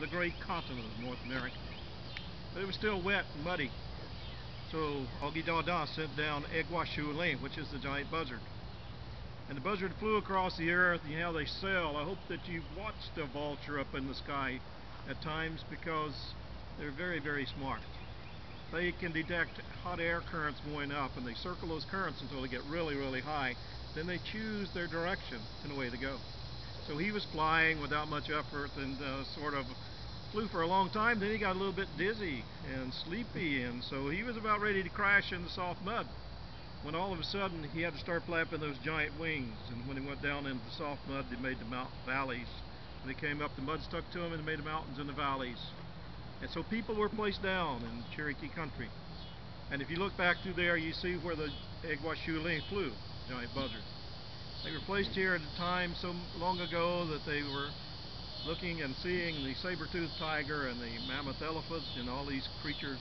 the great continent of North America. But it was still wet and muddy. So Augie Dada sent down Egwashule, which is the giant buzzard. And the buzzard flew across the earth. You know how they sail. I hope that you've watched a vulture up in the sky at times, because they're very, very smart. They can detect hot air currents going up, and they circle those currents until they get really, really high. Then they choose their direction, and away they go. So he was flying without much effort and sort of flew for a long time. Then he got a little bit dizzy and sleepy, and so he was about ready to crash in the soft mud, when all of a sudden he had to start flapping those giant wings. And when he went down into the soft mud, they made the valleys. When they came up, the mud stuck to them and they made the mountains and the valleys. And so people were placed down in Cherokee country. And if you look back through there, you see where the Egwashule flew, giant buzzard. They were placed here at a time so long ago that they were looking and seeing the saber-toothed tiger and the mammoth elephant and all these creatures.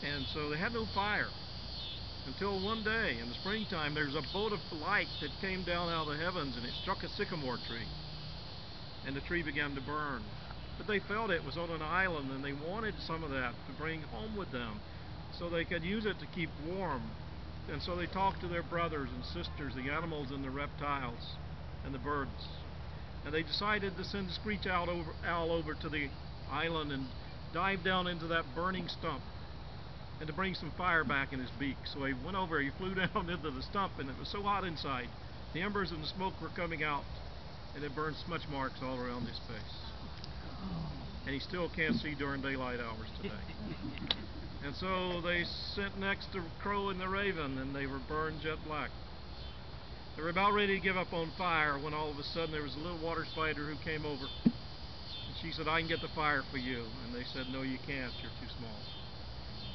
And so they had no fire. Until one day in the springtime, there's a bolt of light that came down out of the heavens, and it struck a sycamore tree, and the tree began to burn. But they felt it was on an island, and they wanted some of that to bring home with them so they could use it to keep warm. And so they talked to their brothers and sisters, the animals and the reptiles and the birds, and they decided to send a screech owl over to the island and dive down into that burning stump and to bring some fire back in his beak. So he went over, he flew down into the stump, and it was so hot inside. The embers and the smoke were coming out, and it burned smudge marks all around his face. And he still can't see during daylight hours today. And so they sent next the crow and the raven, and they were burned jet black. They were about ready to give up on fire when all of a sudden there was a little water spider who came over. And she said, "I can get the fire for you." And they said, "No, you can't, you're too small."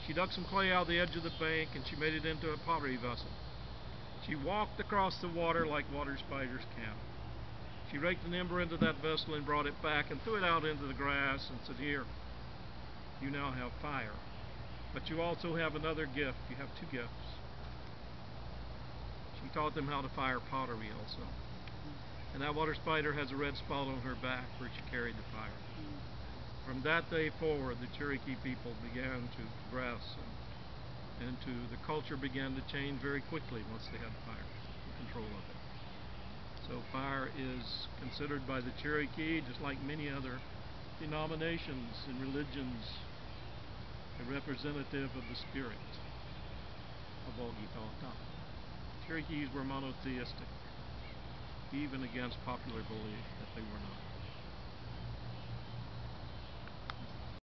She dug some clay out of the edge of the bank, and she made it into a pottery vessel. She walked across the water like water spiders can. She raked an ember into that vessel and brought it back and threw it out into the grass and said, "Here, you now have fire. But you also have another gift. You have two gifts." She taught them how to fire pottery also. And that water spider has a red spot on her back where she carried the fire. From that day forward, the Cherokee people began to progress, and the culture began to change very quickly once they had fire and control of it. So fire is considered by the Cherokee, just like many other denominations and religions, a representative of the spirit of Augie Dada. Cherokees were monotheistic, even against popular belief that they were not.